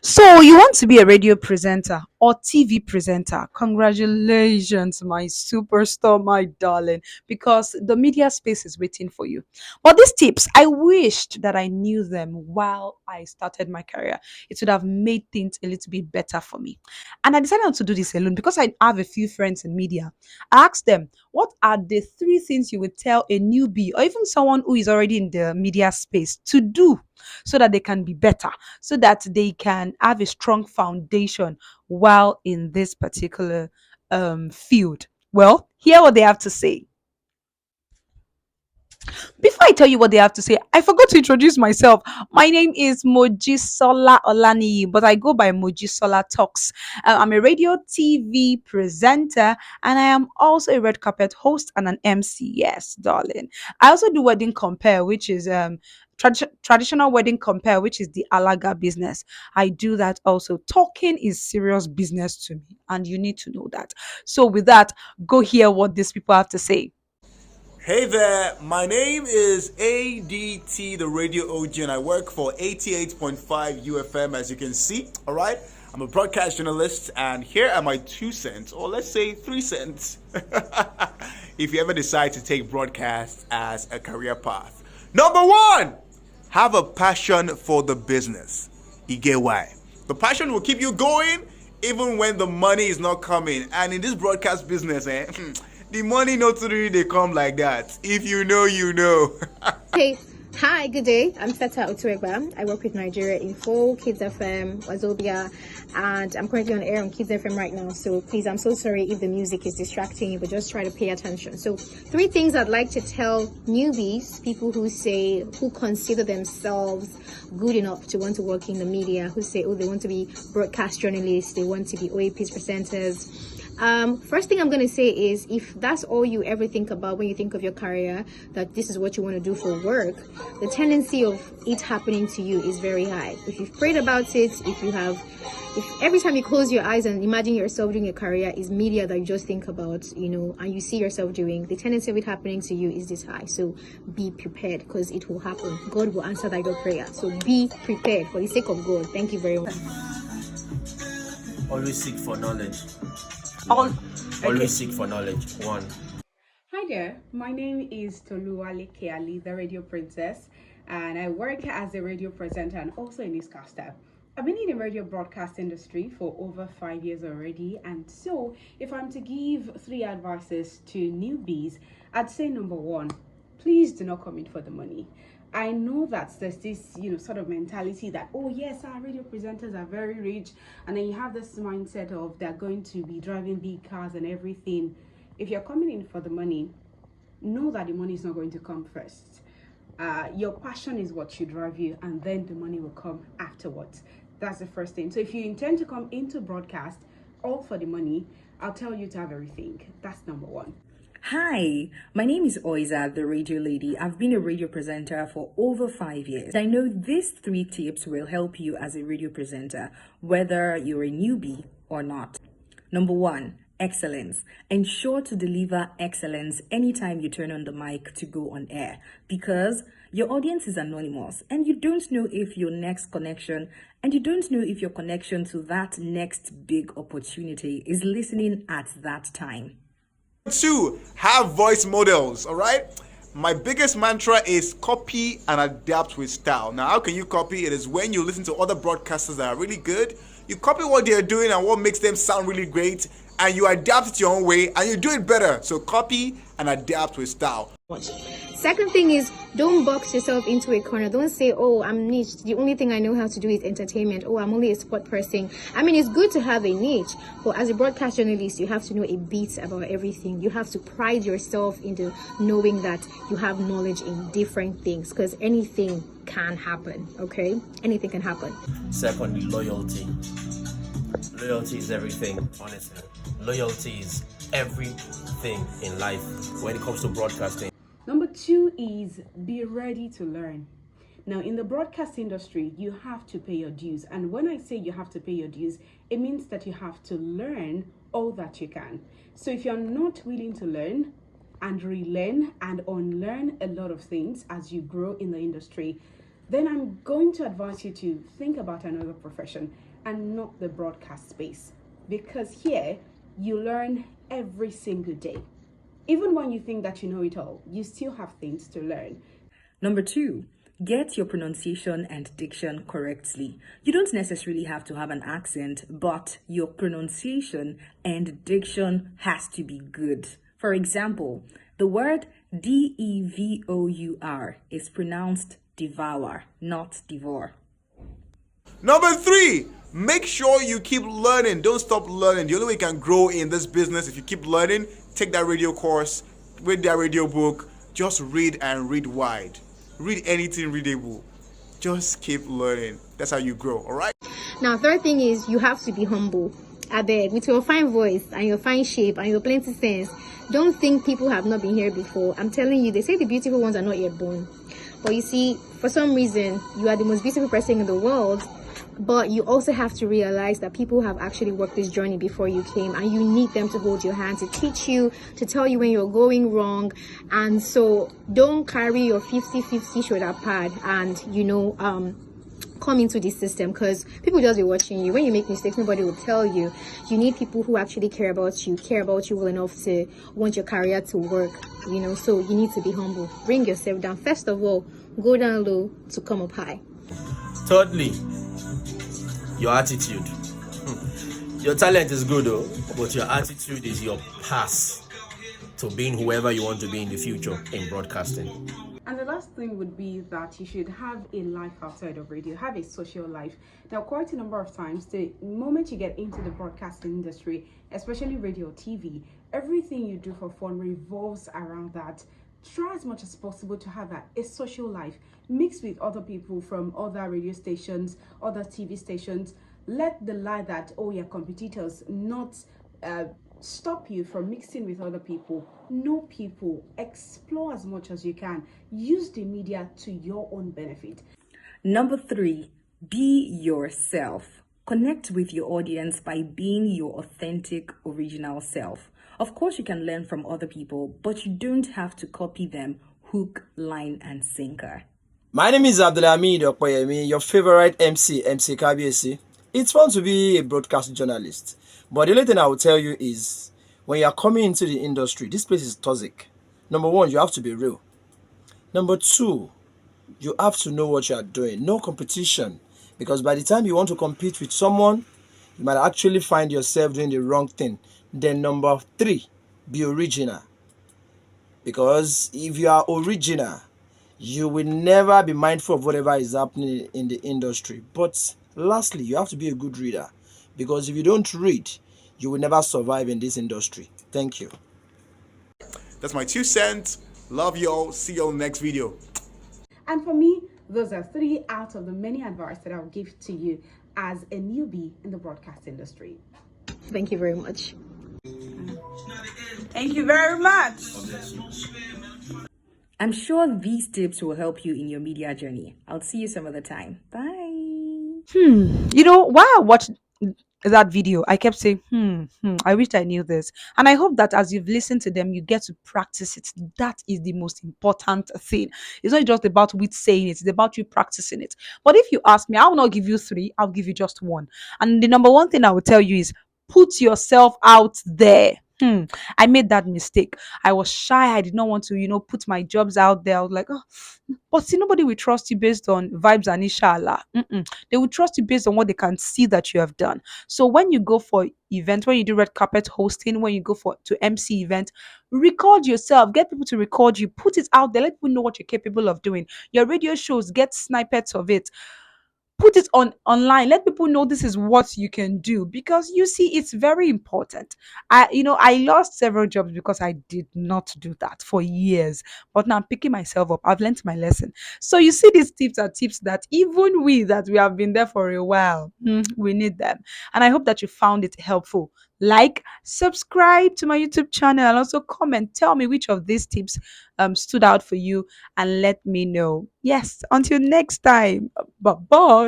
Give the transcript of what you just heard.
So, you want to be a radio presenter or TV presenter? Congratulations, my superstar, my darling, because the media space is waiting for you. But these tips, I wished that I knew them while I started my career. It would have made things a little bit better for me. And I decided not to do this alone because I have a few friends in media. I asked them, what are the three things you would tell a newbie or even someone who is already in the media space to do so that they can be better, so that they can have a strong foundation while in this particular field? Well, hear what they have to say. Before I tell you what they have to say, I forgot to introduce myself. My name is Mojisola Olani, but I go by Mojisola Talks. I'm a radio TV presenter, and I am also a red carpet host and an MC. Yes, darling. I also do wedding compare, which is traditional wedding compare, which is the alaga business. I do that also. Talking is serious business to me, and you need to know that. So, with that, go hear what these people have to say. Hey there, my name is ADT, the radio OG, and I work for 88.5 UFM, as you can see. All right, I'm a broadcast journalist, and here are my 2 cents, or let's say 3 cents, if you ever decide to take broadcast as a career path. Number one, have a passion for the business. You get why? The passion will keep you going even when the money is not coming. And in this broadcast business, the money not really they come like that. If you know, you know. Hey, hi, good day. I'm Seta Otuegba. I work with Nigeria Info, Kids FM, Wazobia, and I'm currently on air on Kids FM right now. So please, I'm so sorry if the music is distracting you, but just try to pay attention. So, three things I'd like to tell newbies, people who consider themselves good enough to want to work in the media, who say, oh, they want to be broadcast journalists, they want to be OAPs presenters. First thing I'm going to say is, if that's all you ever think about when you think of your career, that this is what you want to do for work, the tendency of it happening to you is very high. If you've prayed about it, if every time you close your eyes and imagine yourself doing a career is media that you just think about, and you see yourself doing, the tendency of it happening to you is this high. So be prepared, because it will happen. God will answer that your prayer. So be prepared for the sake of God. Thank you very much. Always seek for knowledge. All One. okay. Always seek for knowledge. One. Hi there, my name is Toluwale Keali, the radio princess, and I work as a radio presenter and also a newscaster. I've been in the radio broadcast industry for over 5 years already, and so if I'm to give three advices to newbies, I'd say number one, please do not come in for the money. I know that there's this, sort of mentality that, oh yes, our radio presenters are very rich, and then you have this mindset of they're going to be driving big cars and everything. If you're coming in for the money, know that the money is not going to come first. Your passion is what should drive you, and then the money will come afterwards. That's the first thing. So if you intend to come into broadcast all for the money, I'll tell you to have everything. That's number one. Hi, my name is Oiza, the radio lady. I've been a radio presenter for over 5 years. I know these three tips will help you as a radio presenter, whether you're a newbie or not. Number one, excellence. Ensure to deliver excellence anytime you turn on the mic to go on air, because your audience is anonymous and you don't know if your next connection and you don't know if your connection to that next big opportunity is listening at that time. Two, have voice models. All right. My biggest mantra is copy and adapt with style. Now, how can you copy? It is when you listen to other broadcasters that are really good, you copy what they're doing and what makes them sound really great, and you adapt it your own way and you do it better. So copy and adapt with style. Second thing is, don't box yourself into a corner. Don't say, oh, I'm niche. The only thing I know how to do is entertainment. Oh, I'm only a sport person. I mean, it's good to have a niche, but as a broadcast journalist, you have to know a bit about everything. You have to pride yourself into knowing that you have knowledge in different things, because anything can happen, okay? Anything can happen. Secondly, loyalty. Loyalty is everything, honestly. Loyalty is everything in life when it comes to broadcasting. Number two is be ready to learn. Now, in the broadcast industry, you have to pay your dues. And when I say you have to pay your dues, it means that you have to learn all that you can. So if you're not willing to learn and relearn and unlearn a lot of things as you grow in the industry, then I'm going to advise you to think about another profession and not the broadcast space. Because here, you learn every single day. Even when you think that you know it all, you still have things to learn. Number two, get your pronunciation and diction correctly. You don't necessarily have to have an accent, but your pronunciation and diction has to be good. For example, the word devour is pronounced devour, not devour. Number three, make sure you keep learning. Don't stop learning. The only way you can grow in this business if you keep learning. Take that radio course, read that radio book. Just read and read wide. Read anything readable. Just keep learning. That's how you grow. All right. Now, third thing is you have to be humble. I beg, with your fine voice and your fine shape and your plenty sense, don't think people have not been here before. I'm telling you, they say the beautiful ones are not yet born. But you see, for some reason, you are the most beautiful person in the world. But you also have to realize that people have actually worked this journey before you came, and you need them to hold your hand, to teach you, to tell you when you're going wrong. And so don't carry your 50-50 shoulder pad and, come into this system, because people just be watching you. When you make mistakes, nobody will tell you. You need people who actually care about you well enough to want your career to work, so you need to be humble. Bring yourself down. First of all, go down low to come up high. Thirdly, your attitude. Your talent is good though, but your attitude is your pass to being whoever you want to be in the future in broadcasting. And the last thing would be that you should have a life outside of radio, have a social life. Now, quite a number of times, the moment you get into the broadcasting industry, especially radio or TV, everything you do for fun revolves around that. Try as much as possible to have a social life, mix with other people from other radio stations, other TV stations. Let the lie that, oh, you're competitors, not stop you from mixing with other people. Know people, explore as much as you can, use the media to your own benefit. Number three, be yourself. Connect with your audience by being your authentic, original self. Of course, you can learn from other people, but you don't have to copy them hook, line, and sinker. My name is Abdulhamid Okoyemi, your favorite MC Kabiesi. It's fun to be a broadcast journalist, but the only thing I will tell you is when you are coming into the industry, this place is toxic. Number one, you have to be real. Number two, you have to know what you are doing. No competition, because by the time you want to compete with someone, you might actually find yourself doing the wrong thing. Then number three, be original. Because if you are original, you will never be mindful of whatever is happening in the industry. But lastly, you have to be a good reader, because if you don't read, you will never survive in this industry. Thank you. That's my 2 cents. Love you all. See you all next video. And for me, those are 3 out of the many advice that I'll give to you as a newbie in the broadcast industry. Thank you very much. Thank you very much. I'm sure these tips will help you in your media journey. I'll see you some other time. Bye. While I watched that video, I kept saying, I wish I knew this. And I hope that as you've listened to them, you get to practice it. That is the most important thing. It's not just about with saying it, it's about you practicing it. But if you ask me, I will not give you three, I'll give you just one. And the number one thing I will tell you is put yourself out there. I made that mistake. I was shy. I did not want to, put my jobs out there. I was like, oh, but see, nobody will trust you based on vibes and inshallah. They will trust you based on what they can see that you have done. So when you go for events, when you do red carpet hosting, when you go for to MC event, record yourself, get people to record you, put it out there, let people know what you're capable of doing. Your radio shows, get snippets of it, put it on online, let people know this is what you can do, because you see it's very important. I lost several jobs because I did not do that for years, but now I'm picking myself up. I've learned my lesson. So you see, these tips are tips that even we that we have been there for a while, we need them. And I hope that you found it helpful. Like, subscribe to my YouTube channel, and also comment, tell me which of these tips stood out for you, and let me know. Yes, until next time. Bye bye.